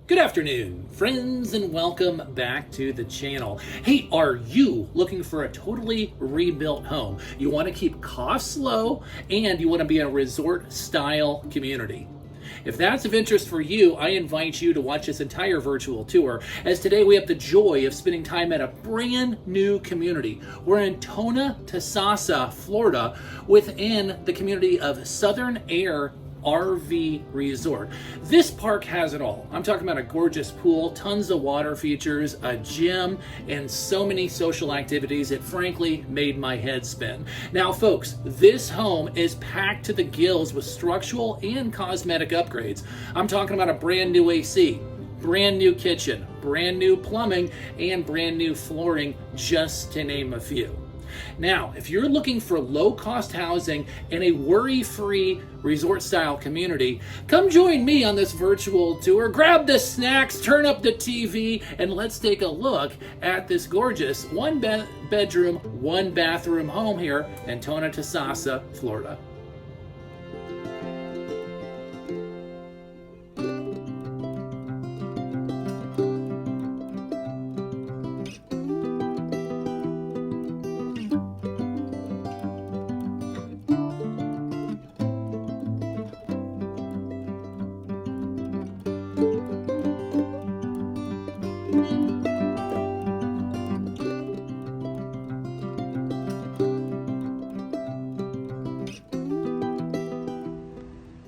Good afternoon, friends, and welcome back to the channel. Hey, are you looking for a totally rebuilt home? You want to keep costs low and you want to be in a resort style community. If that's of interest for you, I invite you to watch this entire virtual tour, as today we have the joy of spending time at a brand new community. We're in Thonotosassa, Florida, within the community of Southern Aire RV Resort. This park has it all. I'm talking about a gorgeous pool, tons of water features, a gym, and so many social activities. It frankly made my head spin. Now, folks, this home is packed to the gills with structural and cosmetic upgrades. I'm talking about a brand new AC, brand new kitchen, brand new plumbing, and brand new flooring, just to name a few. Now, if you're looking for low-cost housing in a worry-free resort-style community, come join me on this virtual tour. Grab the snacks, turn up the TV, and let's take a look at this gorgeous one-bedroom, one-bathroom home here in Thonotosassa, Florida.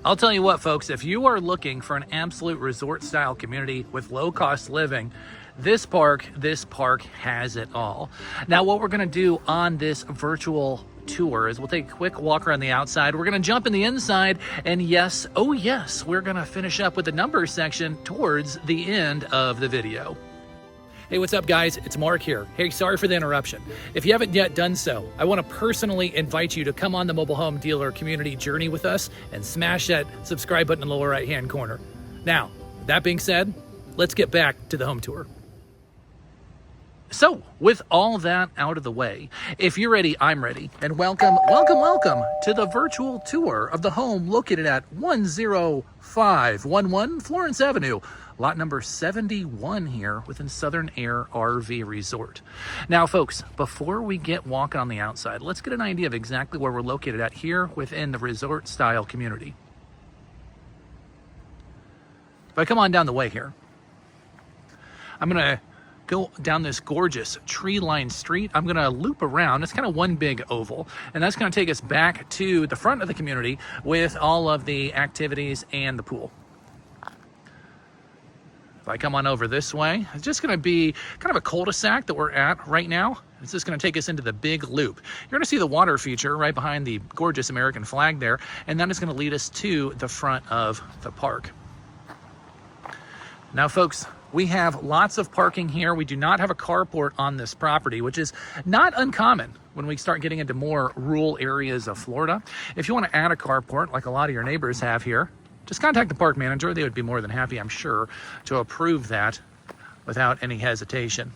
I'll tell you what, folks, if you are looking for an absolute resort style community with low cost living, this park has it all. Now, what we're going to do on this virtual tour is we'll take a quick walk around the outside. We're going to jump in the inside, and yes, oh yes, we're going to finish up with the numbers section towards the end of the video. Hey, what's up, guys? It's Mark here. Hey, sorry for the interruption. If you haven't yet done so, I want to personally invite you to come on the mobile home dealer community journey with us and smash that subscribe button in the lower right-hand corner. Now, that being said, let's get back to the home tour. So, with all that out of the way, if you're ready, I'm ready. And welcome to the virtual tour of the home located at 10511 Florence Avenue, lot number 71 here within Southern Aire RV Resort. Now, folks, before we get walking on the outside, let's get an idea of exactly where we're located at here within the resort style community. If I come on down the way here, I'm gonna go down this gorgeous tree-lined street. I'm gonna loop around. It's kind of one big oval, and that's gonna take us back to the front of the community with all of the activities and the pool. If I come on over this way, it's just gonna be kind of a cul-de-sac that we're at right now. It's just gonna take us into the big loop. You're gonna see the water feature right behind the gorgeous American flag there, and that is gonna lead us to the front of the park. Now, folks, we have lots of parking here. We do not have a carport on this property, which is not uncommon when we start getting into more rural areas of Florida. If you want to add a carport, like a lot of your neighbors have here, just contact the park manager. They would be more than happy, I'm sure, to approve that without any hesitation.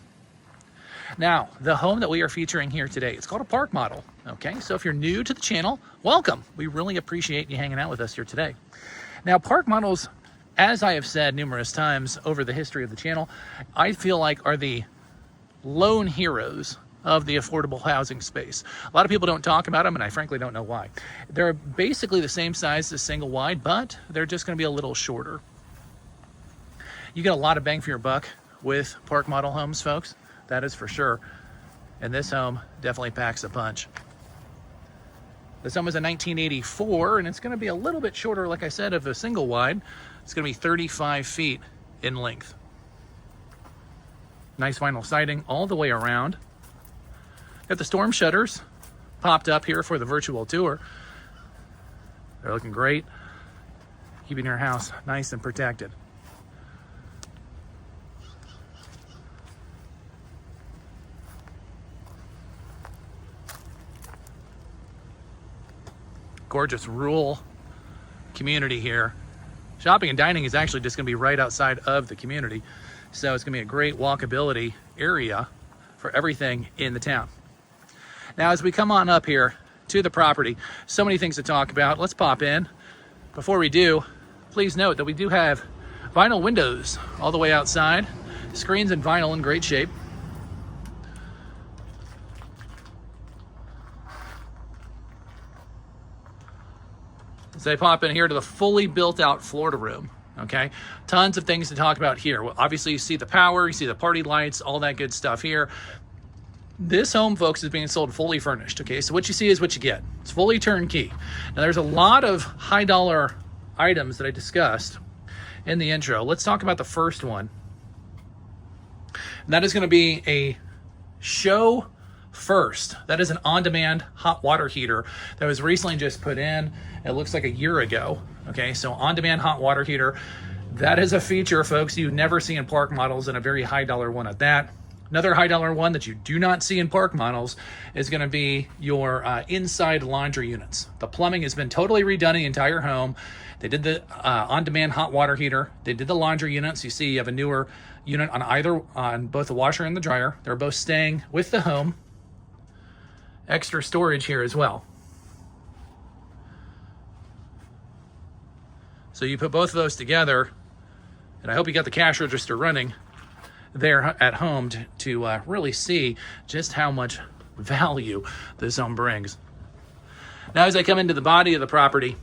Now, the home that we are featuring here today, it's called a park model. Okay, so if you're new to the channel, welcome. We really appreciate you hanging out with us here today. Now, park models, as I have said numerous times over the history of the channel, I feel like are the lone heroes of the affordable housing space. A lot of people don't talk about them, and I frankly don't know why. They're basically the same size as single wide, but they're just gonna be a little shorter. You get a lot of bang for your buck with park model homes, folks. That is for sure. And this home definitely packs a punch. This home is a 1984, and it's gonna be a little bit shorter, like I said, of a single wide. It's gonna be 35 feet in length. Nice vinyl siding all the way around. Got the storm shutters popped up here for the virtual tour. They're looking great, keeping your house nice and protected. Gorgeous rural community here. Shopping and dining is actually just gonna be right outside of the community. So it's gonna be a great walkability area for everything in the town. Now, as we come on up here to the property, so many things to talk about. Let's pop in. Before we do, please note that we do have Vinyl windows all the way outside. Screens and vinyl in great shape. As I pop in here to the fully built out Florida room, okay? Tons of things to talk about here. Well, obviously you see the power, you see the party lights, all that good stuff here. This home, folks, is being sold fully furnished, okay? So what you see is what you get. It's fully turnkey. Now there's a lot of high dollar items that I discussed in the intro. Let's talk about the first one. And that is going to be a show first. That is an on-demand hot water heater that was recently just put in. It looks like a year ago. Okay, so on-demand hot water heater. That is a feature, folks, you never see in park models, and a very high dollar one at that. Another high dollar one that you do not see in park models is going to be your inside laundry units. The plumbing has been totally redone in the entire home. They did the on-demand hot water heater. They did the laundry units. You see you have a newer unit on both the washer and the dryer. They're both staying with the home. Extra storage here as well. So you put both of those together, and I hope you got the cash register running there at home to really see just how much value this home brings. Now as I come into the body of the property,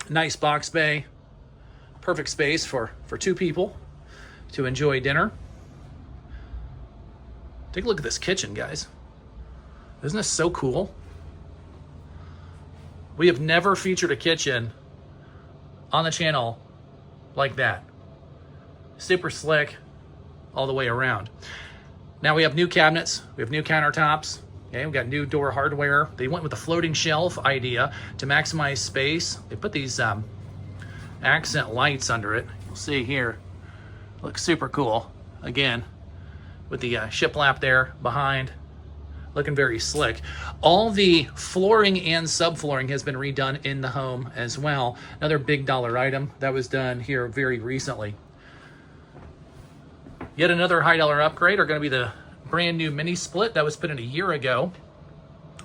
nice box bay, perfect space for two people to enjoy dinner. Take a look at this kitchen, guys. Isn't this so cool? We have never featured a kitchen on the channel like that. Super slick all the way around. Now we have new cabinets, we have new countertops, okay, we've got new door hardware. They went with the floating shelf idea to maximize space. They put these accent lights under it. You'll see here, looks super cool. Again, with the shiplap there behind, looking very slick. All the flooring and subflooring has been redone in the home as well. Another big dollar item that was done here very recently. Yet another high dollar upgrade are going to be the brand new mini split that was put in a year ago.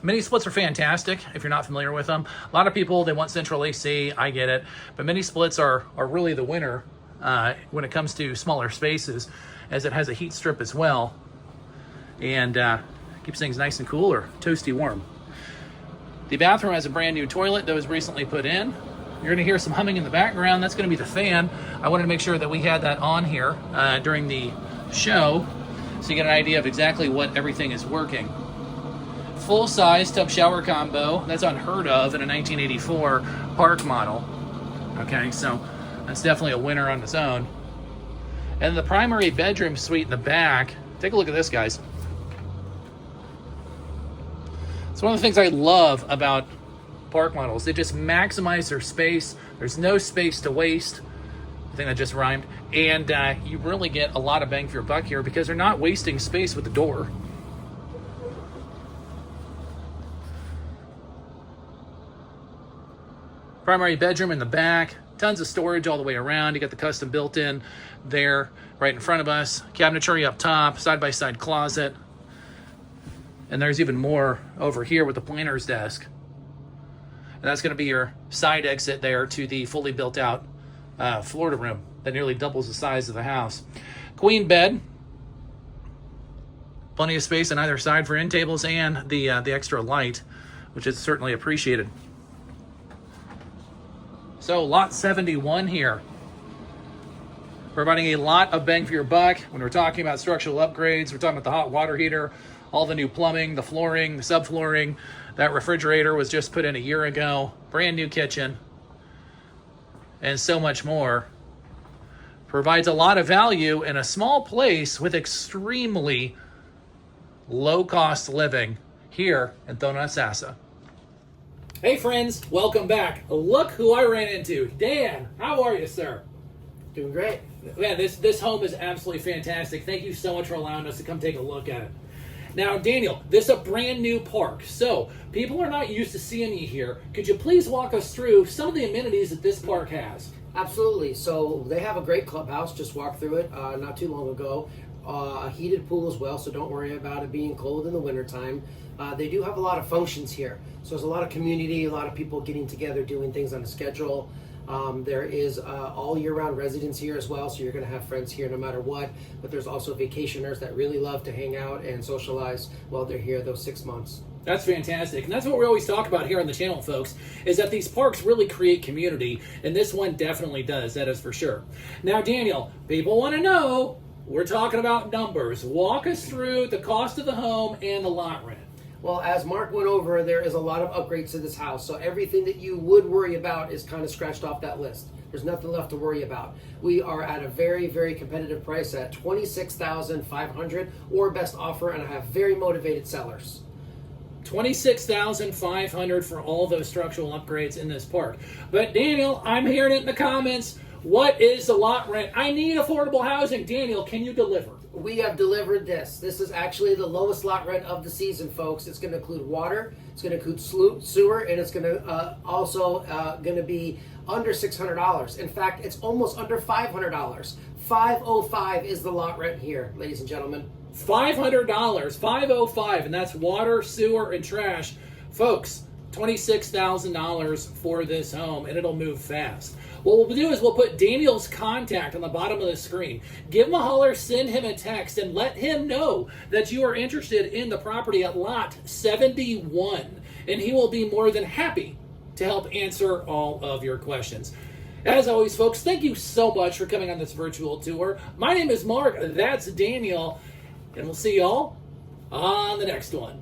Mini splits are fantastic if you're not familiar with them. A lot of people, they want central AC, I get it. But mini splits are really the winner when it comes to smaller spaces, as it has a heat strip as well. And keeps things nice and cool or toasty warm. The bathroom has a brand new toilet that was recently put in. You're gonna hear some humming in the background. That's gonna be the fan. I wanted to make sure that we had that on here during the show so you get an idea of exactly what everything is working. Full-size tub shower combo. That's unheard of in a 1984 park model. Okay, so that's definitely a winner on its own. And the primary bedroom suite in the back. Take a look at this, guys. It's one of the things I love about park models. They just maximize their space. There's no space to waste. I think that just rhymed. And you really get a lot of bang for your buck here because they're not wasting space with the door. Primary bedroom in the back. Tons of storage all the way around. You got the custom built-in there right in front of us. Cabinetry up top, side-by-side closet. And there's even more over here with the planner's desk. And that's going to be your side exit there to the fully built out Florida room that nearly doubles the size of the house. Queen bed. Plenty of space on either side for end tables and the extra light, which is certainly appreciated. So lot 71 here. Providing a lot of bang for your buck. When we're talking about structural upgrades, we're talking about the hot water heater, all the new plumbing, the flooring, the subflooring. That refrigerator was just put in a year ago. Brand new kitchen. And so much more. Provides a lot of value in a small place with extremely low cost living here in Thonotosassa. Hey friends, welcome back. Look who I ran into. Dan, how are you, sir? Doing great. Man, this home is absolutely fantastic. Thank you so much for allowing us to come take a look at it. Now, Daniel, this is a brand new park, so people are not used to seeing you here. Could you please walk us through some of the amenities that this park has? Absolutely. So they have a great clubhouse. Just walked through it not too long ago. A heated pool as well, so don't worry about it being cold in the wintertime. They do have a lot of functions here. So there's a lot of community, a lot of people getting together, doing things on a schedule. There is all year-round residents here as well, so you're going to have friends here no matter what. But there's also vacationers that really love to hang out and socialize while they're here those 6 months. That's fantastic. And that's what we always talk about here on the channel, folks, is that these parks really create community, and this one definitely does, that is for sure. Now, Daniel, people want to know, we're talking about numbers. Walk us through the cost of the home and the lot rent. Well, as Mark went over, there is a lot of upgrades to this house, so everything that you would worry about is kind of scratched off that list. There's nothing left to worry about. We are at a very, very competitive price at $26,500 or best offer, and I have very motivated sellers. $26,500 for all those structural upgrades in this park. But Daniel, I'm hearing it in the comments. What is the lot rent? I need affordable housing. Daniel, can you deliver? We have delivered this. This is actually the lowest lot rent of the season, folks. It's going to include water, it's going to include sewer, and it's going to also going to be under $600. In fact, it's almost under $500. $505 is the lot rent here, ladies and gentlemen. $500, $505, and that's water, sewer, and trash. Folks, $26,000 for this home, and it'll move fast. What we'll do is we'll put Daniel's contact on the bottom of the screen. Give him a holler, send him a text, and let him know that you are interested in the property at lot 71, and he will be more than happy to help answer all of your questions. As always, folks, thank you so much for coming on this virtual tour. My name is Mark, that's Daniel, and we'll see y'all on the next one.